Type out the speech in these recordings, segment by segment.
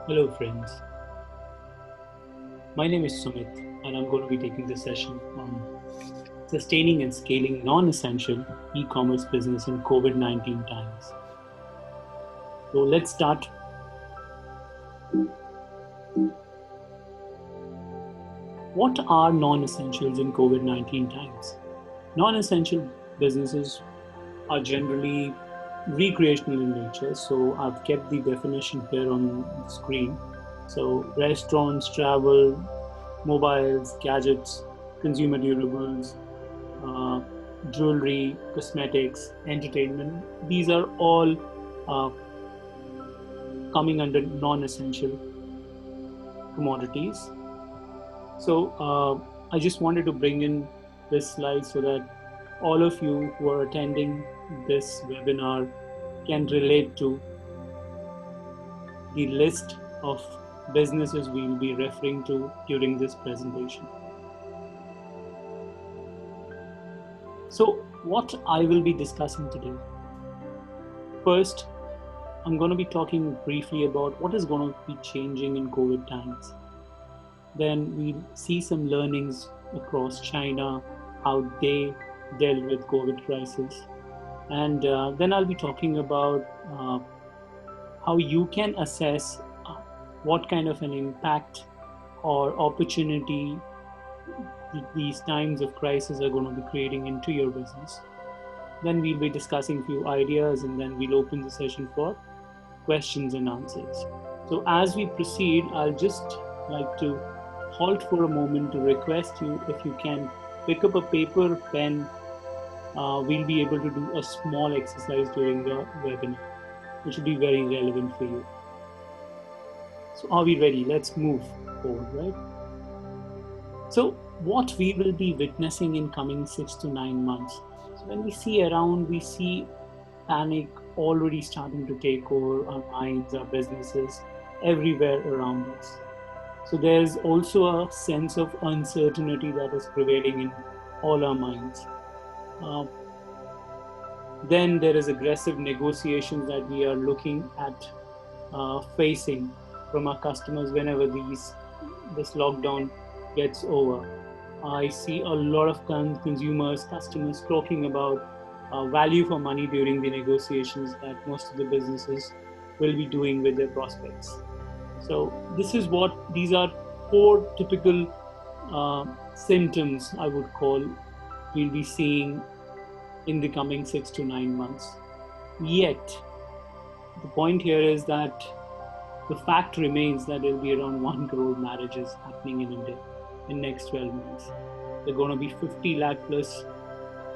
Hello, friends. My name is Sumit, and I'm going to be taking this session on sustaining and scaling non essential e commerce business in COVID 19 times. So, let's start. What are non essentials in COVID 19 times? Non essential businesses are generally recreational in nature, so I've kept the definition here on the screen. So, restaurants, travel, mobiles, gadgets, consumer durables, uh, jewelry, cosmetics, entertainment. These are all uh, coming under non-essential commodities. So I just wanted to bring in this slide so that all of you who are attending this webinar can relate to the list of businesses we will be referring to during this presentation. So what I will be discussing today. First, I'm going to be talking briefly about what is going to be changing in COVID times. Then we'll see some learnings across China, how they dealt with COVID crisis. And then I'll be talking about how you can assess what kind of an impact or opportunity these times of crisis are going to be creating into your business. Then we'll be discussing a few ideas, and then we'll open the session for questions and answers. So as we proceed, I'll just like to halt for a moment to request you if you can pick up a paper, pen. We'll be able to do a small exercise during the webinar, which will be very relevant for you. So are we ready? Let's move forward, right? So what we will be witnessing in coming 6 to 9 months. So when we see around, we see panic already starting to take over our minds, our businesses, everywhere around us. So there's also a sense of uncertainty that is prevailing in all our minds. Then there is aggressive negotiations that we are looking at facing from our customers whenever this lockdown gets over. I see a lot of consumers, customers talking about value for money during the negotiations that most of the businesses will be doing with their prospects. So these are four typical symptoms I would call we'll be seeing in the coming 6 to 9 months. Yet, the point here is that the fact remains that there will be around 1 crore marriages happening in India in next 12 months. There are going to be 50 lakh plus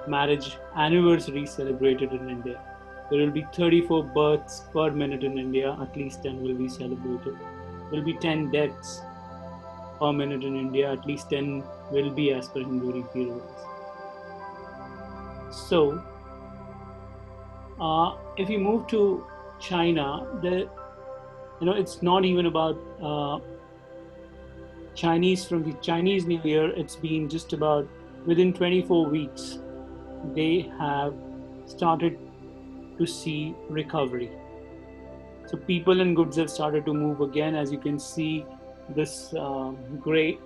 marriage anniversaries celebrated in India. There will be 34 births per minute in India, at least 10 will be celebrated. There will be 10 deaths per minute in India, at least 10 will be as per Hindu rituals. So, if you move to China, it's not even about from the Chinese New Year. It's been just about within 24 weeks, they have started to see recovery. So people and goods have started to move again. As you can see, this gray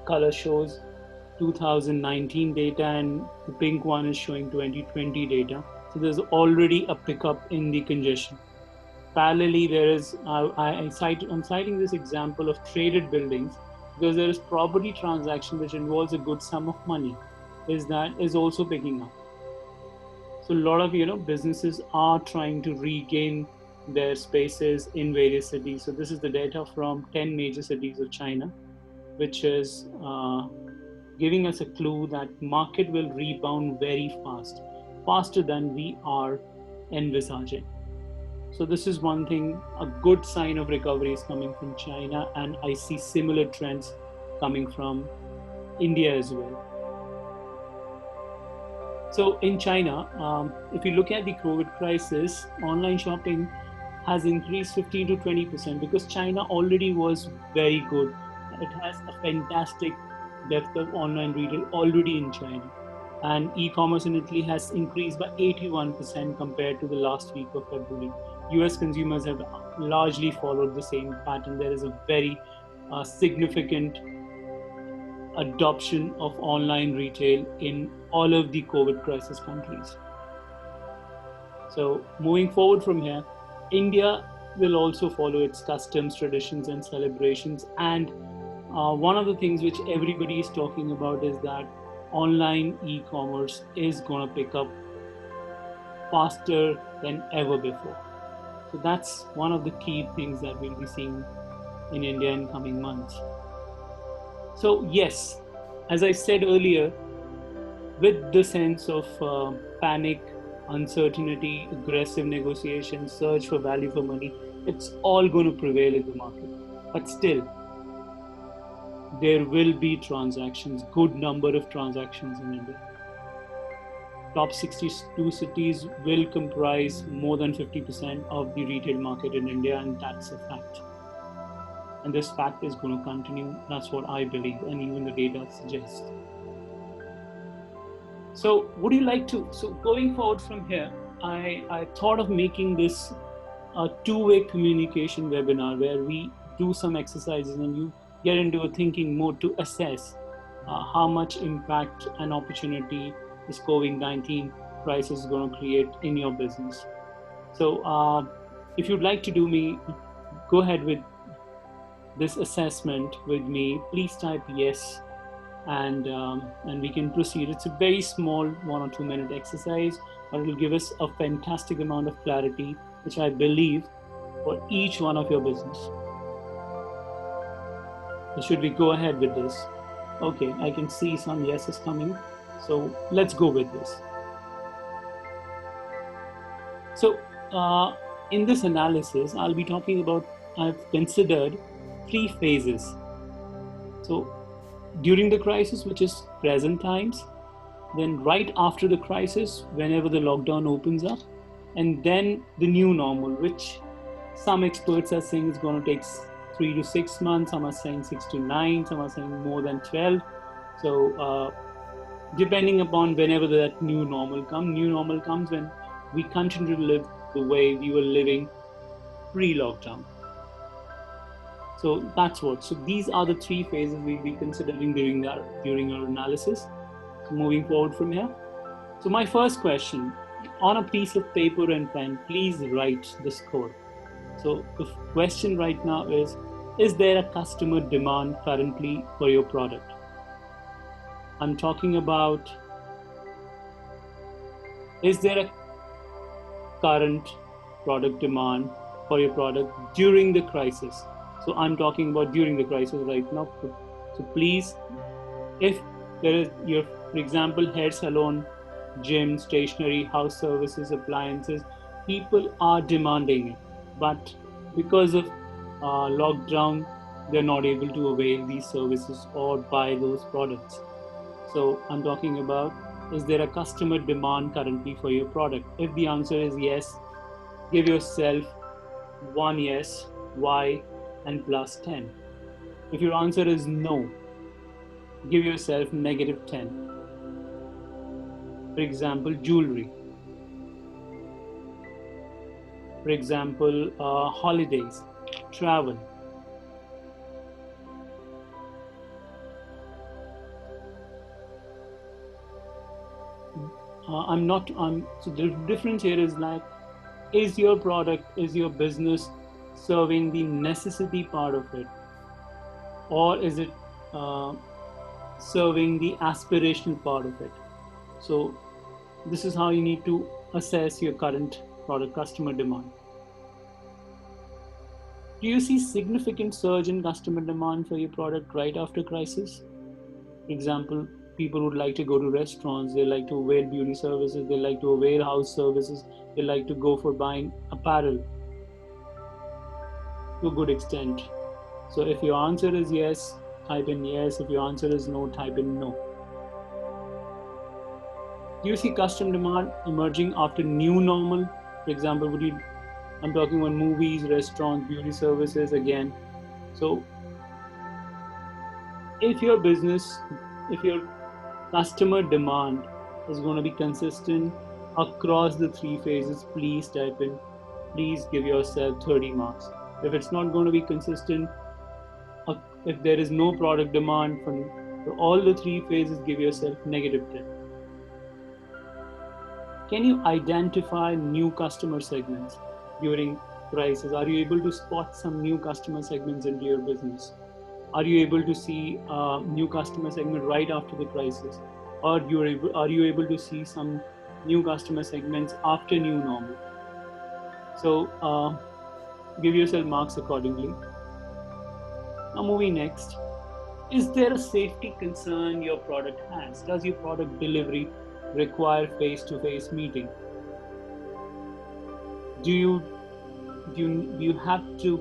color shows 2019 data, and the pink one is showing 2020 data. So there's already a pickup in the congestion. Parallelly, there is I'm citing this example of traded buildings because there is property transaction which involves a good sum of money is also picking up. So a lot of businesses are trying to regain their spaces in various cities. So this is the data from 10 major cities of China, which is giving us a clue that market will rebound very fast, faster than we are envisaging. So this is one thing, a good sign of recovery is coming from China, and I see similar trends coming from India as well. So in China, if you look at the COVID crisis, online shopping has increased 15 to 20% because China already was very good. It has a fantastic depth of online retail already in China. and e-commerce in Italy has increased by 81% compared to the last week of February. US consumers have largely followed the same pattern. There is a very significant adoption of online retail in all of the COVID crisis countries. So moving forward from here, India will also follow its customs, traditions, and celebrations. And one of the things which everybody is talking about is that online e-commerce is going to pick up faster than ever before. So that's one of the key things that we'll be seeing in India in coming months. So yes, as I said earlier, with the sense of panic, uncertainty, aggressive negotiation, search for value for money, it's all going to prevail in the market. But still, there will be transactions, good number of transactions in India. Top 62 cities will comprise more than 50% of the retail market in India, and that's a fact. And this fact is going to continue. That's what I believe, and even the data suggests. So would you like to, so going forward from here, I thought of making this a two-way communication webinar where we do some exercises and you get into a thinking mode to assess how much impact and opportunity this COVID-19 crisis is going to create in your business. So if you'd like to go ahead with this assessment with me, please type yes, and we can proceed. It's a very small 1 or 2 minute exercise, but it will give us a fantastic amount of clarity, which I believe for each one of your business. So should we go ahead with this? Okay, I can see some yeses coming. So let's go with this. So in this analysis, I'll be talking about, I've considered 3 phases. So during the crisis, which is present times, then right after the crisis, whenever the lockdown opens up, and then the new normal, which some experts are saying is going to take 3 to 6 months, some are saying 6 to 9, some are saying more than 12. So depending upon whenever that new normal comes when we continue to live the way we were living pre-lockdown. So that's what. So these are the 3 phases we'll be considering during our analysis. So moving forward from here. So my first question, on a piece of paper and pen, please write the score. So the question right now is there a customer demand currently for your product? I'm talking about, is there a current product demand for your product during the crisis? So I'm talking about during the crisis right now. So please, if there is for example, hair salon, gym, stationery, house services, appliances, people are demanding it. But because of lockdown, they're not able to avail these services or buy those products. So I'm talking about, is there a customer demand currently for your product? If the answer is yes, give yourself 1 yes, why, and plus 10. If your answer is no, give yourself -10. For example, jewelry. For example, holidays, travel. So the difference here is like, is your product, is your business serving the necessity part of it? Or is it serving the aspirational part of it? So this is how you need to assess your current product customer demand. Do you see significant surge in customer demand for your product right after crisis? For example, people would like to go to restaurants, they like to avail beauty services, they like to avail house services, they like to go for buying apparel to a good extent. So if your answer is yes, type in yes. If your answer is no, type in no. Do you see customer demand emerging after new normal? For example, I'm talking about movies, restaurants, beauty services again. So if your customer demand is going to be consistent across the three phases, please type in, please give yourself 30 marks. If it's not going to be consistent, if there is no product demand for all the three phases, give yourself -10. Can you identify new customer segments during crisis? Are you able to spot some new customer segments into your business? Are you able to see a new customer segment right after the crisis? Or are you able to see some new customer segments after new normal? So give yourself marks accordingly. Now moving next, is there a safety concern your product has? Does your product delivery require face-to-face meeting? Do you have to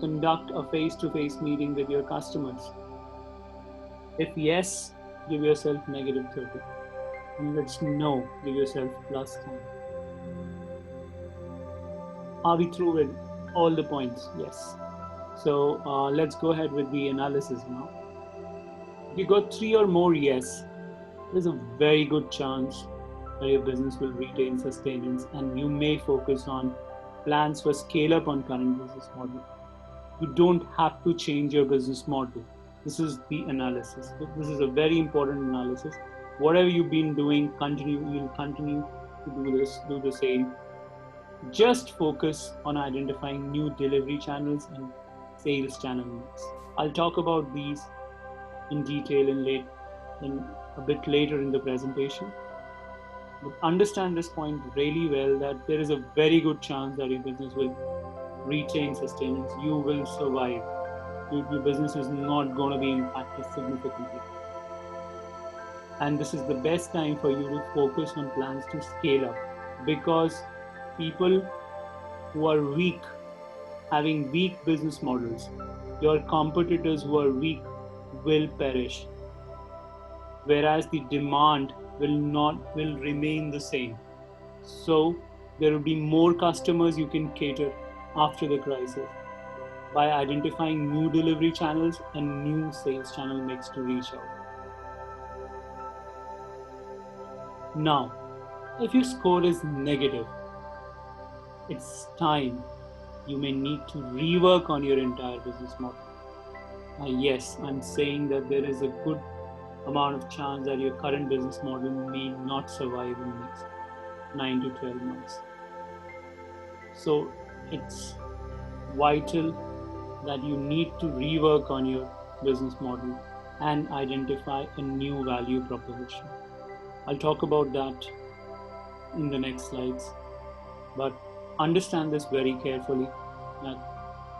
conduct a face-to-face meeting with your customers? If yes, give yourself -30. And if it's no, give yourself +10. Are we through with all the points? Yes. So let's go ahead with the analysis now. If you got 3 or more yes, there's a very good chance that your business will retain sustenance and you may focus on plans for scale up on current business model. You don't have to change your business model. This is the analysis. This is a very important analysis. Whatever you've been doing, you'll continue to do the same. Just focus on identifying new delivery channels and sales channel mix. I'll talk about these in detail in a bit later in the presentation. But understand this point really well, that there is a very good chance that your business will retain sustenance. You will survive. Your business is not going to be impacted significantly. And this is the best time for you to focus on plans to scale up, because people who are weak, having weak business models, your competitors who are weak will perish, whereas the demand will remain the same. So there will be more customers you can cater after the crisis by identifying new delivery channels and new sales channel mix to reach out. Now, if your score is negative, it's time you may need to rework on your entire business model. Yes, I'm saying that there is a good amount of chance that your current business model may not survive in the next 9 to 12 months. So it's vital that you need to rework on your business model and identify a new value proposition. I'll talk about that in the next slides, but understand this very carefully, that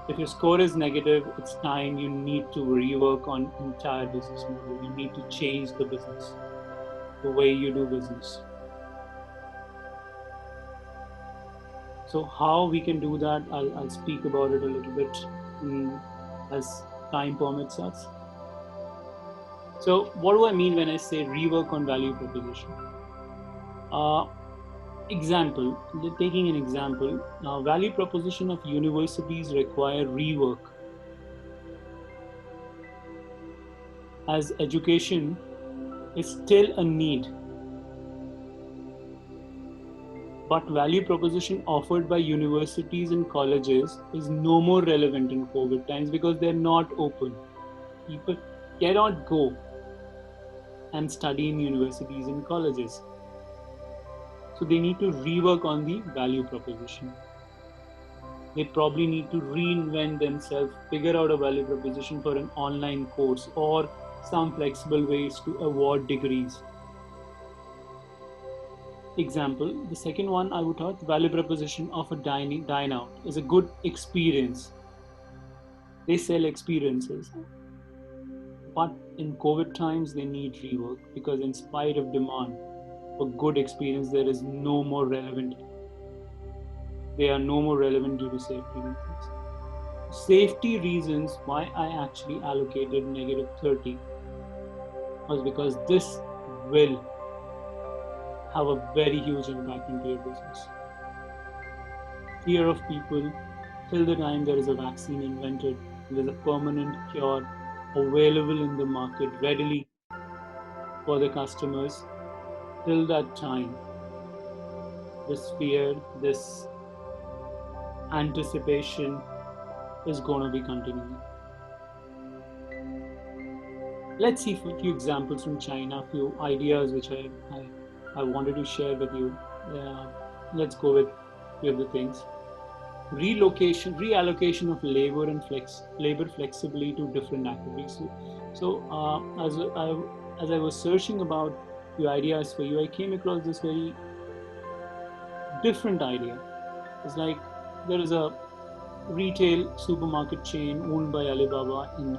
if your score is negative, it's time you need to rework on entire business model. You need to change the business, the way you do business. So how we can do that, I'll speak about it a little bit as time permits us. So what do I mean when I say rework on value proposition? Example, taking an example, value proposition of universities require rework, as education is still a need. But value proposition offered by universities and colleges is no more relevant in COVID times because they're not open. People cannot go and study in universities and colleges. So they need to rework on the value proposition. They probably need to reinvent themselves, figure out a value proposition for an online course or some flexible ways to award degrees. Example, the second one I would talk, value proposition of a dine out is a good experience. They sell experiences. But in COVID times, they need rework because in spite of demand for good experience, there is no more relevant. They are no more relevant due to safety reasons. Safety reasons why I actually allocated -30 was because this will have a very huge impact into your business. Fear of people, till the time there is a vaccine invented, there's a permanent cure available in the market readily for the customers, till that time, this fear, this anticipation is going to be continuing. Let's see a few examples from China, a few ideas which I wanted to share with you. Let's go with a few of the things. Relocation, reallocation of labor and labor flexibly to different activities. As I was searching about the ideas for you, I came across this very different idea. It's like there is a retail supermarket chain owned by Alibaba in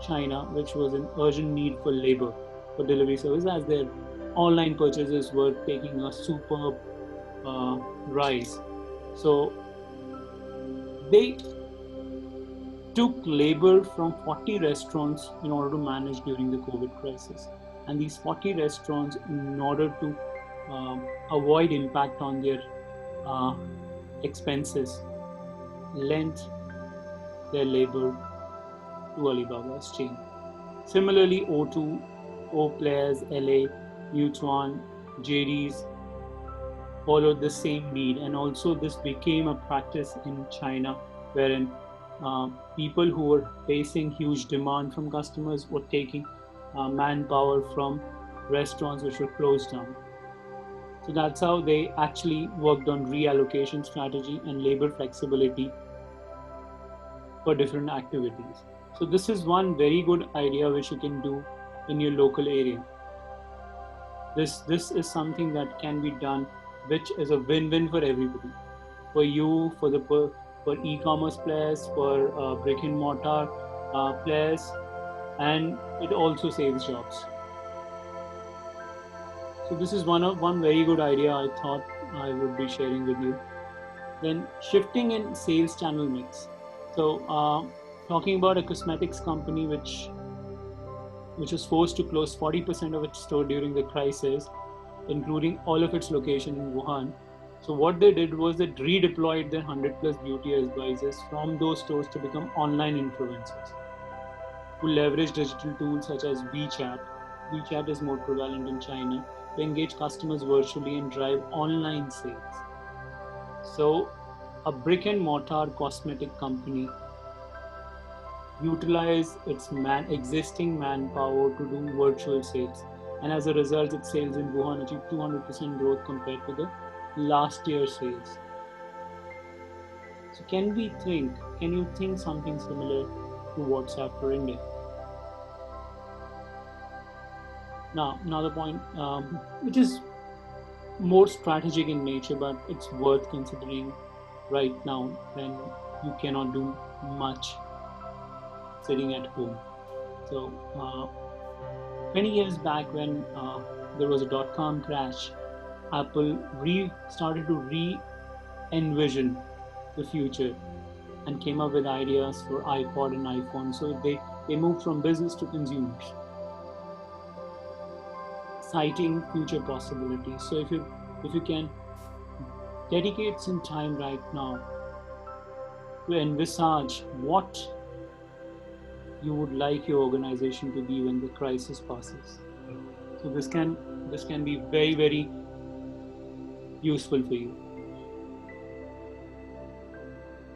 China, which was in urgent need for labor for delivery service, as their online purchases were taking a superb rise. So they took labor from 40 restaurants in order to manage during the COVID crisis. And these 40 restaurants, in order to avoid impact on their expenses, lent their labor to Alibaba's chain. Similarly, O2, O Players, LA, Mutuan, JD's followed the same need, and also this became a practice in China, wherein people who were facing huge demand from customers were taking manpower from restaurants which were closed down. So that's how they actually worked on reallocation strategy and labor flexibility for different activities. So this is one very good idea which you can do in your local area. This is something that can be done, which is a win-win for everybody, for you, for e-commerce players, for brick and mortar players, and it also saves jobs. So this is one very good idea I thought I would be sharing with you. Then shifting in sales channel mix. So talking about a cosmetics company which was forced to close 40% of its store during the crisis, including all of its location in Wuhan. So what they did was they redeployed their 100 plus beauty advisors from those stores to become online influencers who leverage digital tools such as WeChat. WeChat is more prevalent in China to engage customers virtually and drive online sales. So a brick and mortar cosmetic company utilize its existing manpower to do virtual sales, and as a result its sales in Wuhan achieved 200% growth compared to the last year's sales. So can you think something similar to WhatsApp for India? Now the point, which is more strategic in nature, but it's worth considering right now when you cannot do much sitting at home. So 20 years back, when there was a dot-com crash, Apple started to re-envision the future and came up with ideas for iPod and iPhone. So they moved from business to consumers, citing future possibilities. So if you can dedicate some time right now to envisage what you would like your organization to be when the crisis passes. So this can be very, very useful for you.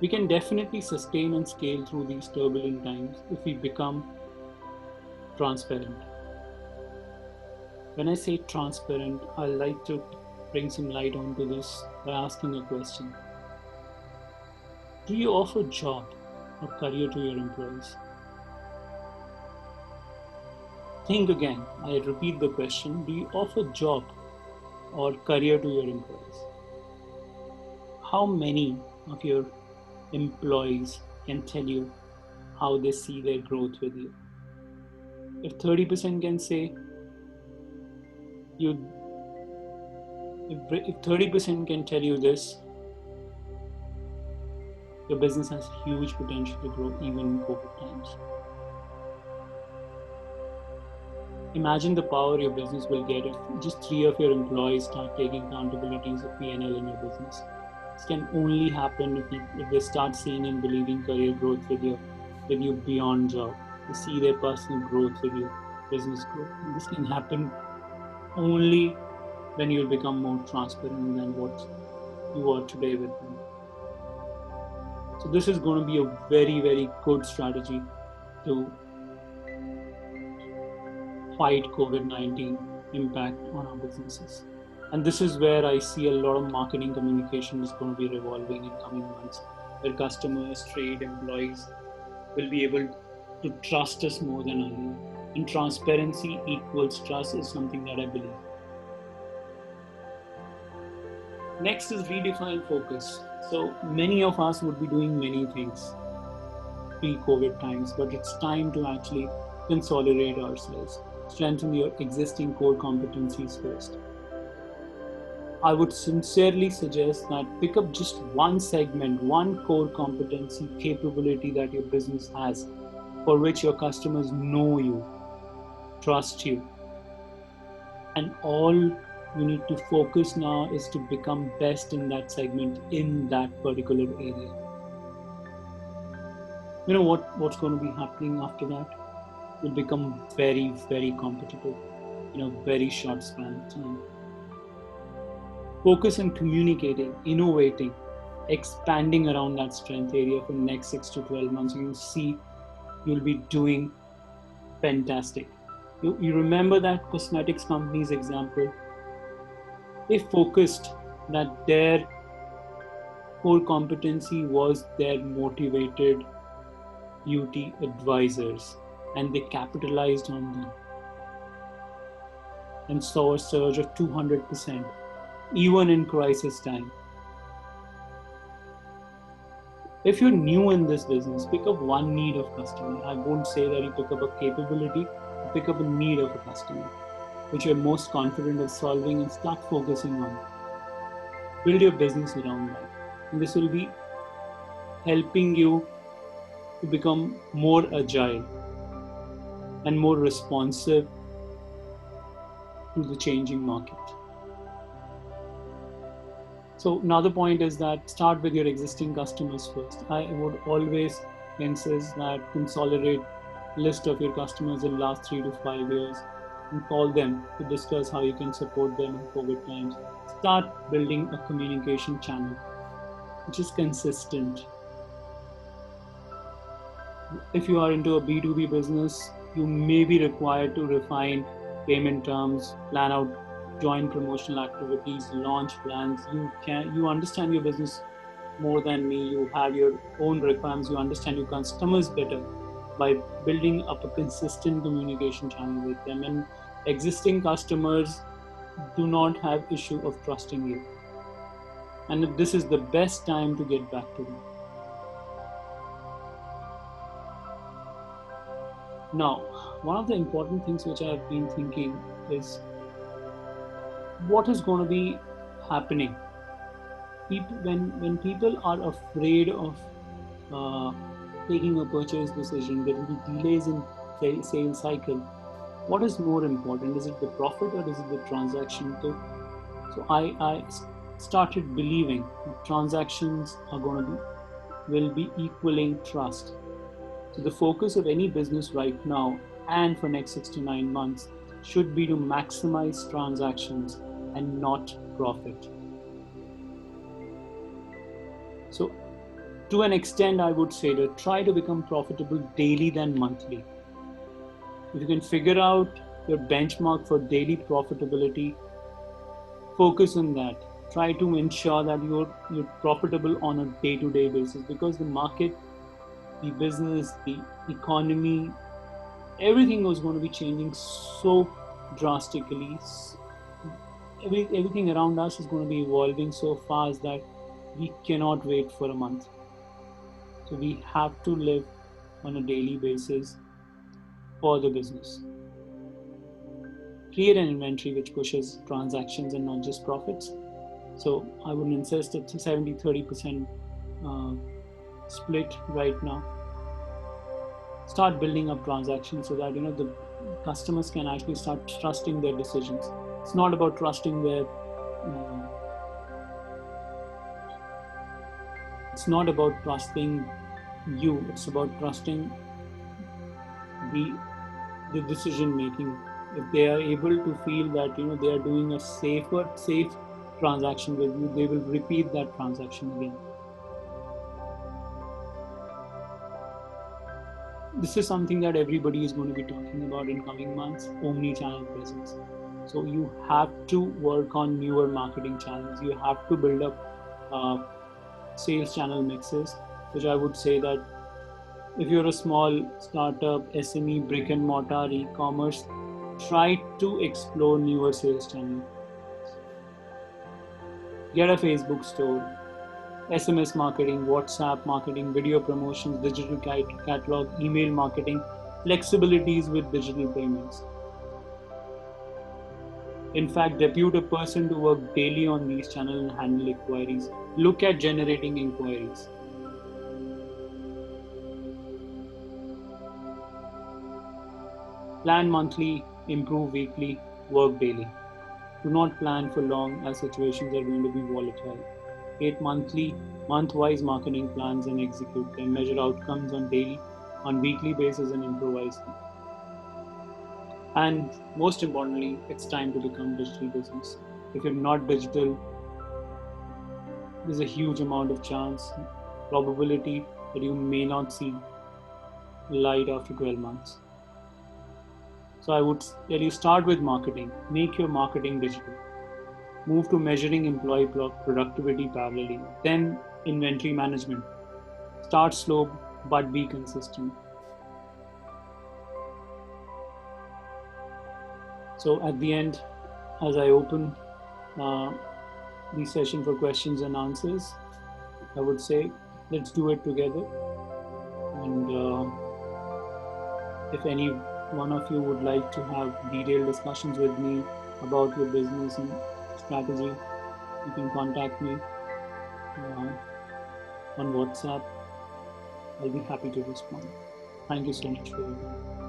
We can definitely sustain and scale through these turbulent times if we become transparent. When I say transparent, I like to bring some light onto this by asking a question. Do you offer job or career to your employees? Think again. I repeat the question. Do you offer job or career to your employees? How many of your employees can tell you how they see their growth with you? If 30% can say if 30% can tell you this, your business has huge potential to grow even in COVID times. Imagine the power your business will get if just 3 of your employees start taking accountabilities of P&L in your business. This can only happen if they start seeing and believing career growth with you beyond job. They see their personal growth with you, business growth. And this can happen only then you'll become more transparent than what you are today with them. So this is going to be a very, very good strategy to fight COVID-19 impact on our businesses. And this is where I see a lot of marketing communication is going to be revolving in coming months, where customers, trade, employees will be able to trust us more than earlier. And transparency equals trust is something that I believe. Next is redefine focus. So many of us would be doing many things pre-COVID times, but it's time to actually consolidate ourselves, strengthen your existing core competencies first. I would sincerely suggest that pick up just one segment, one core competency capability that your business has, for which your customers know you, trust you. And all you need to focus now is to become best in that segment, in that particular area. You know what's going to be happening after that? You'll become very, very competitive in a very short span of time. Focus on communicating, innovating, expanding around that strength area for the next 6 to 12 months. You'll see you'll be doing fantastic. You remember that cosmetics company's example? They focused that their core competency was their motivated beauty advisors, and they capitalized on them and saw a surge of 200%, even in crisis time. If you're new in this business, pick up one need of customer. I won't say that you pick up a capability, pick up a need of a customer, which you're most confident of solving, and start focusing on. Build your business around that. And this will be helping you to become more agile and more responsive to the changing market. So another point is that start with your existing customers first. I would always insist that consolidate list of your customers in the last 3 to 5 years and call them to discuss how you can support them in COVID times. Start building a communication channel which is consistent. If you are into a B2B business, you may be required to refine payment terms, plan out joint promotional activities, launch plans. You understand your business more than me. You have your own requirements. You understand your customers better by building up a consistent communication channel with them. And existing customers do not have issue of trusting you. And this is the best time to get back to them. Now, one of the important things which I have been thinking is what is going to be happening when people are afraid of taking a purchase decision. There will be delays in sales cycle. What is more important? Is it the profit or is it the transaction? So I started believing that transactions will be equaling trust. So the focus of any business right now and for next 6 to 9 months should be to maximize transactions and not profit. So to an extent, I would say to try to become profitable daily than monthly. If you can figure out your benchmark for daily profitability, focus on that. Try to ensure that you're profitable on a day-to-day basis, because the market, the business, the economy, everything was going to be changing so drastically. Everything around us is going to be evolving so fast that we cannot wait for a month. So we have to live on a daily basis for the business. Create an inventory which pushes transactions and not just profits. So I would insist it's a 70-30% split right now. Start building up transactions so that the customers can actually start trusting their decisions. It's not about trusting it's not about trusting you. It's about trusting the decision making if they are able to feel that they are doing a safe transaction with you, they will repeat that transaction again. This is something that everybody is going to be talking about in coming months: omni-channel presence. So you have to work on newer marketing channels. You have to build up sales channel mixes, which I would say that if you're a small startup, SME, brick and mortar, e-commerce, try to explore newer sales channels. Get a Facebook store, SMS marketing, WhatsApp marketing, video promotions, digital catalog, email marketing, flexibilities with digital payments. In fact, depute a person to work daily on these channels and handle inquiries. Look at generating inquiries. Plan monthly, improve weekly, work daily. Do not plan for long as situations are going to be volatile. Create month-wise marketing plans and execute them. Measure outcomes on weekly basis and improvise them. And most importantly, it's time to become digital business. If you're not digital, there's a huge amount of probability that you may not see light after 12 months. So I would tell you, start with marketing. Make your marketing digital. Move to measuring employee productivity parallelly. Then inventory management. Start slow, but be consistent. So at the end, as I open uh, the session for questions and answers, I would say, let's do it together. And if any one of you would like to have detailed discussions with me about your business and strategy, you can contact me on WhatsApp. I'll be happy to respond. Thank you so much for your time.